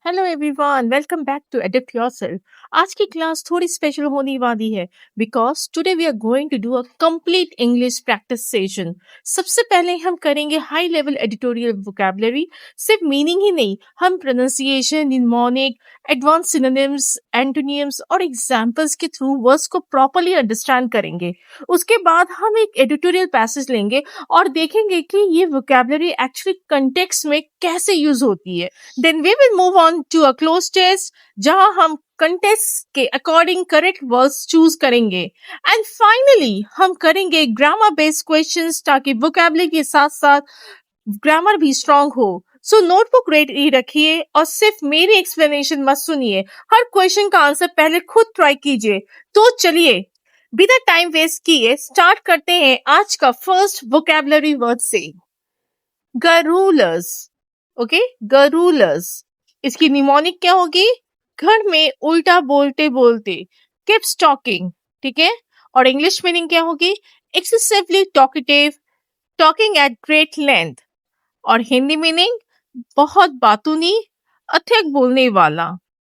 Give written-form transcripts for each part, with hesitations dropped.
Hello everyone, welcome back to adept yourself. आज की class थोड़ी स्पेशल होने वाली है because today we are going to do a complete English practice session. सबसे पहले हम करेंगे हाई लेवल एडिटोरियल वोकैबुलरी। सिर्फ मीनिंग ही नहीं, हम pronunciation, mnemonic, advance synonyms, antonyms और एग्जांपल्स के थ्रू वर्ड्स को प्रॉपर्ली अंडरस्टैंड करेंगे। उसके बाद हम एक एडिटोरियल पैसेज लेंगे और देखेंगे कि ये वोकैबुलरी एक्चुअली कंटेक्स्ट में कैसे यूज होती है। Then we will move on to a closed test जहां हम कंटेस्ट के अकॉर्डिंग करेक्ट वर्ड्स चूज करेंगे एंड फाइनली हम करेंगे ग्रामर बेस्ड क्वेश्चंस ताकि वोकैबुलरी के साथ साथ ग्रामर भी स्ट्रांग हो। सो नोटबुक रेडी रखिए और सिर्फ मेरी एक्सप्लेनेशन मत सुनिए, हर क्वेश्चन का आंसर पहले खुद ट्राई कीजिए। तो चलिए बिना टाइम वेस्ट किए स्टार्ट करते हैं आज का फर्स्ट वोकैबुलरी वर्ड से, गरूलस। ओके, गरूलस। इसकी निमोनिक क्या होगी? घर में उल्टा बोलते बोलते, कीप्स टॉकिंग। ठीक है, और इंग्लिश मीनिंग क्या होगी? Excessively talkative, talking at great length. और हिंदी मीनिंग बहुत बातूनी, अधिक बोलने वाला।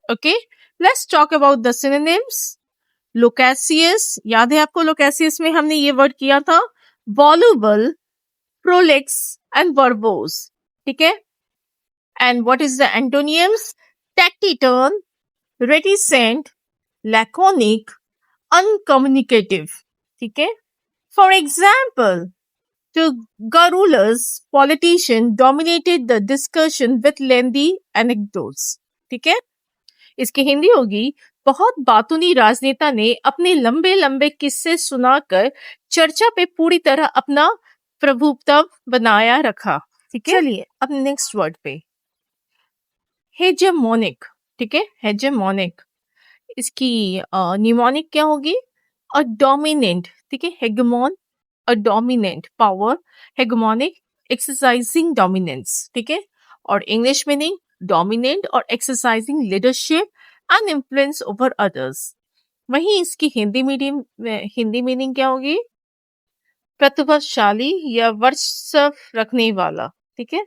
Okay, let's talk about the synonyms. Loquacious, याद है आपको लोकेसियस में हमने ये वर्ड किया था, वॉल्यूबल, प्रोलिक्स एंड वर्बोस। ठीक है, and what is the antonyms? Taciturn, reticent, laconic, uncommunicative. ठीक है, for example, the garrulous politician dominated the discussion with lengthy anecdotes. ठीक है, इसकी हिंदी होगी, बहुत बातूनी राजनेता ने अपने लंबे लंबे किस्से सुनाकर चर्चा पे पूरी तरह अपना प्रभुत्व बनाया रखा। ठीक है, चलिए अब नेक्स्ट वर्ड पे, हेजेमोनिक। ठीक है, हेजेमोनिक। इसकी निमोनिक क्या होगी? A dominant. ठीक है, hegemon, a dominant power, hegemonic, exercising dominance. ठीक है, और इंग्लिश मीनिंग डोमिनेंट और exercising leadership and influence over others. वहीं इसकी हिंदी मीनिंग क्या होगी? प्रतिभाशाली या वर्चस्व रखने वाला। ठीक है,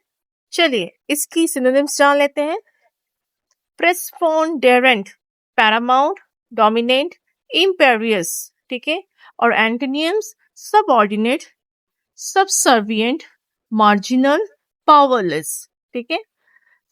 चलिए इसकी सिनोनिम्स जान लेते हैं। Preponderant, paramount, dominant, imperious. ठीक है, और antonyms subordinate, subservient, marginal, powerless. ठीक है,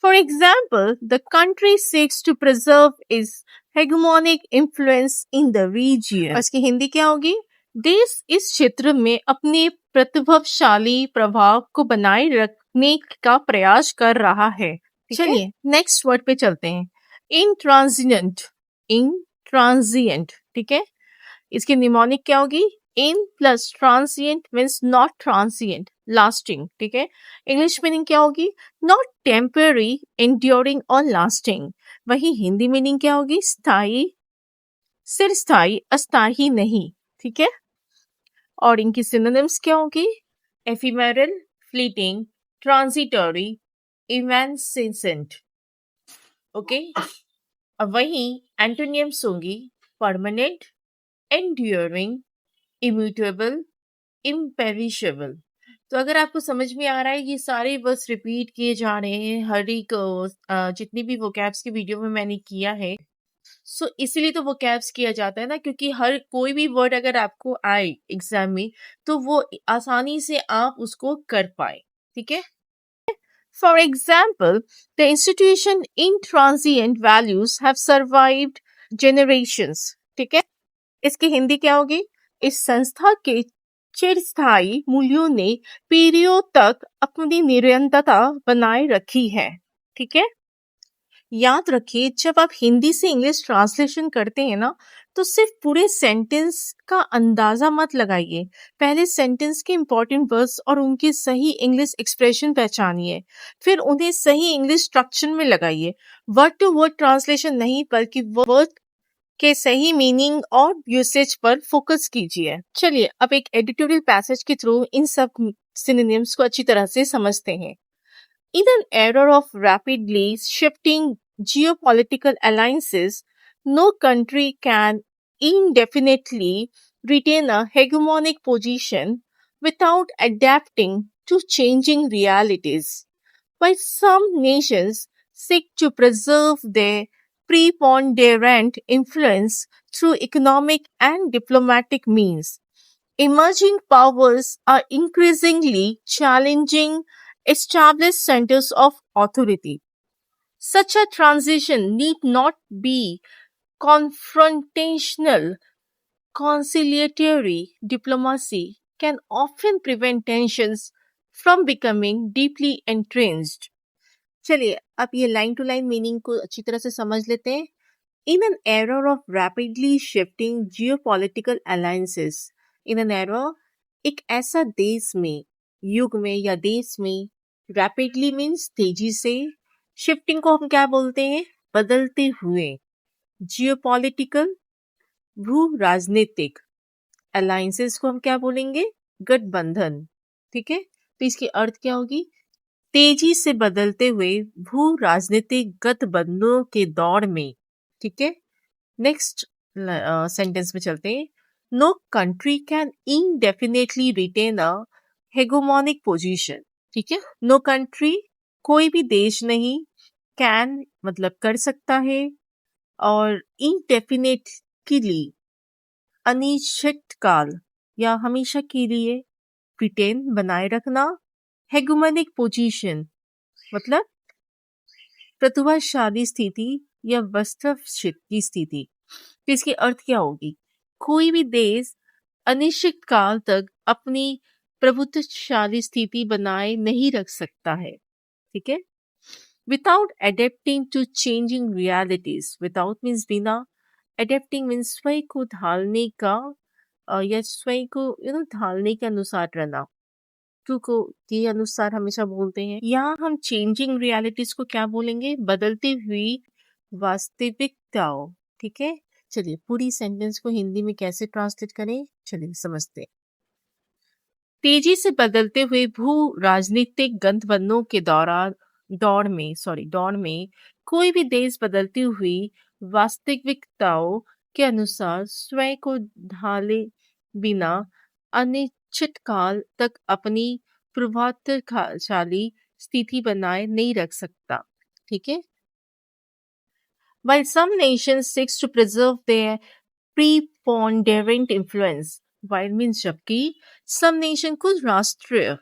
for example the country seeks to preserve its hegemonic influence in the region. इसकी हिंदी क्या होगी? देश इस क्षेत्र में अपने प्रतिभाशाली प्रभाव को बनाए रखने का प्रयास कर रहा है। चलिए नेक्स्ट वर्ड पे चलते हैं, इंट्रांजिएंट, इंट्रांजिएंट। ठीक है, इसकी निमोनिक क्या होगी? In plus transient means not transient, lasting. ठीक है, इंग्लिश मीनिंग क्या होगी? नॉट टेम्पररी, एंड्योरिंग और लास्टिंग। वही हिंदी मीनिंग क्या होगी? स्थायी, चिरस्थायी, अस्थायी नहीं। ठीक है, और इनकी सिनोनिम्स क्या होगी? Ephemeral, fleeting, transitory, evanescent. Okay, अब वही एंटोनियम्स होंगी परमानेंट, एंड्यूरिंग, इम्यूटेबल, इम्पेरिशेबल। तो अगर आपको समझ में आ रहा है ये सारे वर्ड्स रिपीट किए जा रहे हैं हर एक जितनी भी वोकैब्स की वीडियो में मैंने किया है, सो इसीलिए तो वोकैब्स किया जाता है ना, क्योंकि हर कोई भी वर्ड अगर आपको आए एग्जाम में तो वो आसानी से आप उसको कर पाए। ठीक है, for example, the institution intransient values have survived generations. ठीक है, इसकी हिंदी क्या होगी? इस संस्था के चिरस्थायी मूल्यों ने पीढ़ियों तक अपनी निरंतरता बनाए रखी है। ठीक है, याद रखिए जब आप हिंदी से इंग्लिश ट्रांसलेशन करते हैं ना, तो सिर्फ पूरे सेंटेंस का अंदाजा मत लगाइए, पहले सेंटेंस के इंपॉर्टेंट वर्ड्स और उनकी सही इंग्लिश एक्सप्रेशन पहचानिए, फिर उन्हें सही इंग्लिश स्ट्रक्चर में लगाइए। वर्ड टू वर्ड ट्रांसलेशन नहीं, बल्कि वर्ड के सही मीनिंग और यूसेज पर फोकस कीजिए। चलिए अब एक एडिटोरियल पैसेज के थ्रू इन सब सिनोनिम्स को अच्छी तरह से समझते हैं। In an era of rapidly shifting geopolitical alliances, no country can indefinitely retain a hegemonic position without adapting to changing realities. While some nations seek to preserve their preponderant influence through economic and diplomatic means. Emerging powers are increasingly challenging established centers of authority. Such a transition need not be confrontational. Conciliatory diplomacy can often prevent tensions from becoming deeply entrenched. चलिए अब ये line to line meaning को अच्छी तरह से समझ लेते हैं. In an era of rapidly shifting geopolitical alliances, in an era, एक ऐसा देश में, युग में या देश में, rapidly means तेजी से, shifting को हम क्या बोलते हैं? बदलते हुए. Geopolitical, भू राजनीतिक, अलायंसेस को हम क्या बोलेंगे? गठबंधन. ठीक है, तो इसकी अर्थ क्या होगी? तेजी से बदलते हुए भू राजनीतिक गठबंधनों के दौर में. ठीक है, नेक्स्ट सेंटेंस में चलते हैं. No country can indefinitely retain a hegemonic position. ठीक है, नो कंट्री, कोई भी देश नहीं, कैन मतलब कर सकता है, और इनडेफिनेटली अनिश्चित काल या हमेशा के लिए, रिटेन बनाए रखना, हेगोमोनिक पोजीशन मतलब प्रभुत्वशाली स्थिति या वास्तव की स्थिति. तो इसकी अर्थ क्या होगी? कोई भी देश अनिश्चित काल तक अपनी प्रभुत्वशाली स्थिति बनाए नहीं रख सकता है. ठीक है, without adapting to changing realities. Without means बिना, अडेप्टिंग मीन्स स्वयं को ढालने का, या स्वयं को ढालने के अनुसार रहना, को के अनुसार हमेशा बोलते हैं. यहाँ हम चेंजिंग रियलिटीज को क्या बोलेंगे? बदलती हुई वास्तविकताओं. ठीक है, चलिए पूरी सेंटेंस को हिंदी में कैसे ट्रांसलेट करें, चलिए समझते हैं. तेजी से बदलते हुए भू राजनीतिक गठबंधनों के दौर में कोई भी देश बदलती हुई वास्तविकताओं के अनुसार स्वयं को ढाले बिना अनिश्चित काल तक अपनी प्रभावशाली स्थिति बनाए नहीं रख सकता. ठीक है, while some nations seek to preserve their preponderant influence, while means जबकि, some nation कुछ राष्ट्र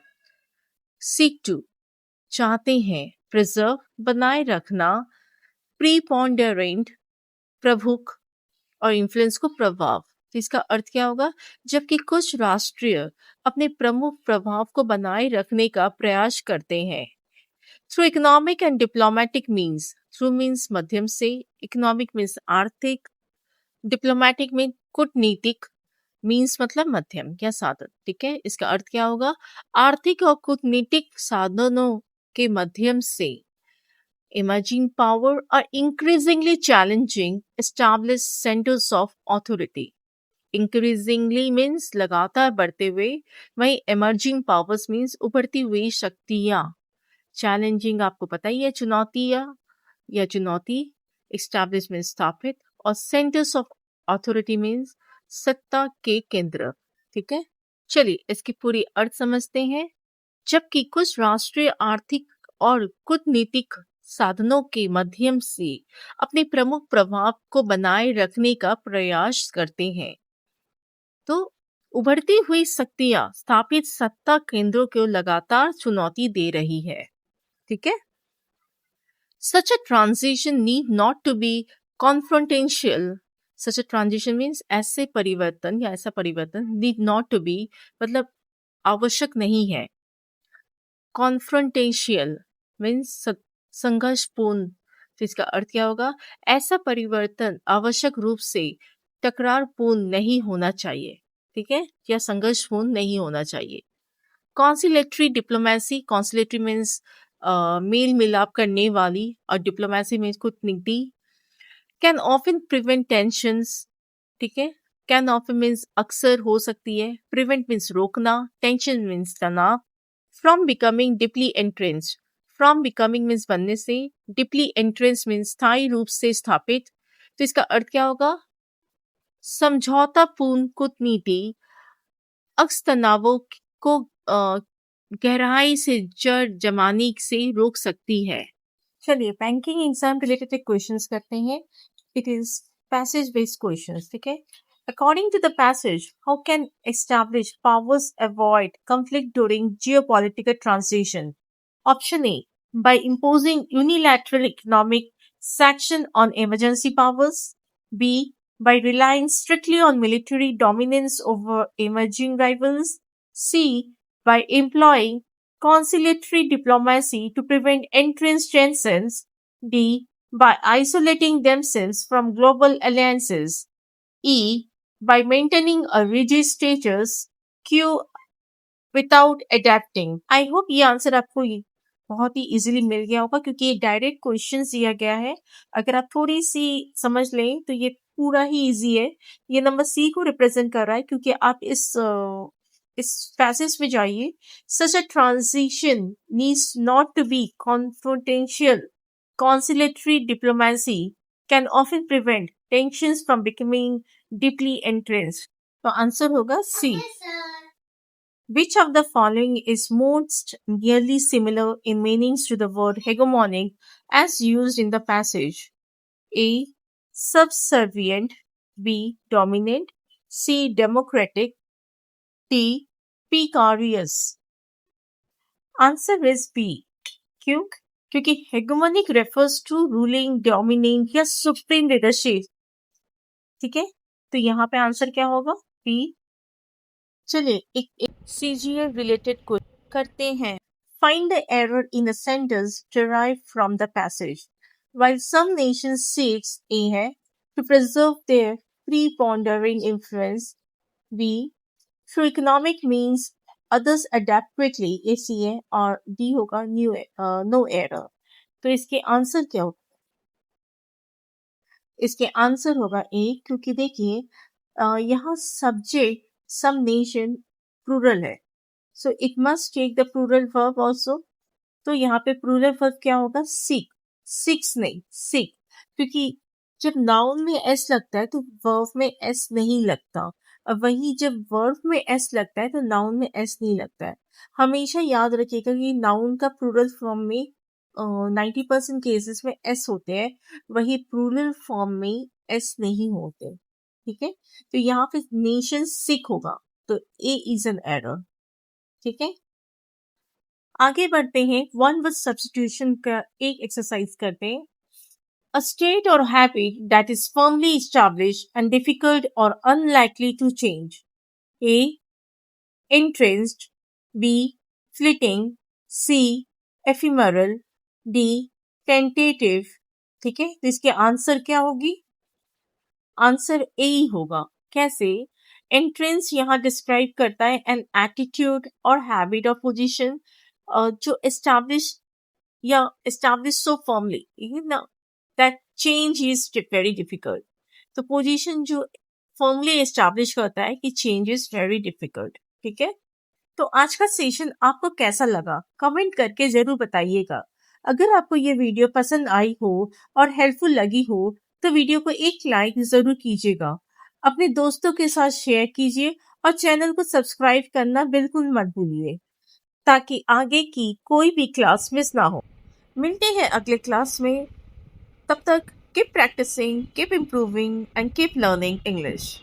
seek to चाहते हैं, preserve बनाए रखना, preponderant प्रमुख और influence को प्रभाव. तो इसका अर्थ क्या होगा? जबकि कुछ राष्ट्रीय अपने प्रमुख प्रभाव को बनाए रखने का प्रयास करते हैं. Through economic and diplomatic means. Through means माध्यम से, इकोनॉमिक मीन्स आर्थिक, डिप्लोमेटिक मीन्स कूटनीतिक, मीन्स मतलब मध्यम या साधन. ठीक है, इसका अर्थ क्या होगा? आर्थिक और कूटनीतिक साधनों के माध्यम से emerging power are increasingly challenging established centers of authority. Increasingly means लगातार बढ़ते हुए, वहीं emerging powers means उभरती हुई शक्तियाँ. Challenging आपको पता ही है, चुनौती, established means स्थापित, और centers of authority means सत्ता के केंद्र. ठीक है, चलिए इसकी पूरी अर्थ समझते हैं. जबकि कुछ राष्ट्रीय आर्थिक और कूटनीतिक साधनों के माध्यम से अपने प्रमुख प्रभाव को बनाए रखने का प्रयास करते हैं, तो उभरती हुई शक्तियां स्थापित सत्ता केंद्रों को लगातार चुनौती दे रही है. ठीक है, such a transition need not to be confrontational. Such a transition means ऐसा परिवर्तन need not to be मतलब आवश्यक नहीं है. Confrontational means संघर्षपूर्ण. तो इसका अर्थ क्या होगा? ऐसा परिवर्तन आवश्यक रूप से टकरारपूर्ण नहीं होना चाहिए. ठीक है, या संघर्षपूर्ण नहीं होना चाहिए. कॉन्सिलेटरी डिप्लोमेसी. कॉन्सिलेटरी मीन्स मेल मिलाप करने वाली, और डिप्लोमेसी मीन्स कूटनीति. Can often prevent tensions. ठीक है, कैन ऑफन मीन्स अक्सर हो सकती है, प्रिवेंट मीन्स रोकना, टेंशन मीन्स तनाव. From becoming deeply एंट्रेंस्ड. From becoming means बनने से, डीपली एंट्रेंस मीन्स स्थायी रूप से स्थापित. तो इसका अर्थ क्या होगा? समझौतापूर्ण कूटनीति अक्सर तनावों को गहराई से जड़ जमाने से रोक सकती है. चलिए बैंकिंग एग्जाम रिलेटेड क्वेश्चंस करते हैं. It is passage based questions. ठीक है. According to the passage, how can establish powers avoid conflict during geopolitical transition? Option A, by imposing unilateral economic sanction on emergency powers. B, by relying strictly on military dominance over emerging rivals. C, by employing conciliatory diplomacy to prevent entrenched tensions. D, by isolating themselves from global alliances. E, by maintaining a rigid status quo without adapting. I hope ये answer आपको बहुत ही easily मिल गया होगा क्योंकि ये direct question दिया गया है. अगर आप थोड़ी सी समझ लें तो ये पूरा ही इजी है. ये नंबर सी को रिप्रेजेंट कर रहा है क्योंकि आप इस पैसेज में जाइए. Such a transition needs not to be confrontational. conciliatory diplomacy can often prevent tensions from becoming deeply entrenched. तो आंसर होगा सी. Which of the following is most nearly similar in meanings to the word hegemonic as used in the passage? A. Subservient. B. Dominant. C. Democratic. D. Precarious. Answer is B. क्यों? क्योंकि hegemonic refers to ruling, dominant या supreme leadership. ठीक है. तो यहाँ पे answer क्या होगा? B. चलिए एक CGL related क्वेश्चन करते हैं. Find the error in the sentence derived from the passage. While some nations seek A है to preserve their preponderating influence. B. Through economic means others adapt quickly. A C है और D होगा no error. तो इसके answer क्या होगा? इसके answer होगा A, क्योंकि देखिए यहाँ सब्जेक्ट some nation plural है. So it must take the plural verb also. तो यहाँ पे plural verb क्या होगा? seek. seeks नहीं, seek. क्योंकि जब noun में s लगता है तो verb में s नहीं लगता. और वही जब verb में s लगता है तो noun में s नहीं लगता है. हमेशा याद रखिएगा कि noun का plural form में 90% केसेस में s होते हैं, वही plural form में s नहीं होते. ठीक है. तो यहाँ पे नेशन सिक होगा तो ए इज एन एरर. ठीक है. आगे बढ़ते हैं. वन वर्ड सब्स्टिट्यूशन का एक एक्सरसाइज करते हैं. अ स्टेट और habit that is firmly established and difficult और unlikely to change. A. entrenched. B. Fleeting. C. Ephemeral. D. Tentative. ठीक है. तो इसके आंसर क्या होगी? आंसर ए ही होगा. कैसे? एंट्रेंस यहाँ डिस्क्राइब करता है एन एटीट्यूड और हैबिट ऑफ पोजीशन जो establish so firmly that change is very difficult. तो पोजीशन जो फर्मली एस्टैब्लिश करता है कि चेंज इज वेरी डिफिकल्ट. ठीक है. तो आज का सेशन आपको कैसा लगा कमेंट करके जरूर बताइएगा. अगर आपको ये वीडियो पसंद आई हो और हेल्पफुल लगी हो तो वीडियो को एक लाइक जरूर कीजिएगा. अपने दोस्तों के साथ शेयर कीजिए और चैनल को सब्सक्राइब करना बिल्कुल मत भूलिए ताकि आगे की कोई भी क्लास मिस ना हो. मिलते हैं अगले क्लास में. तब तक keep practising, keep improving and keep learning English.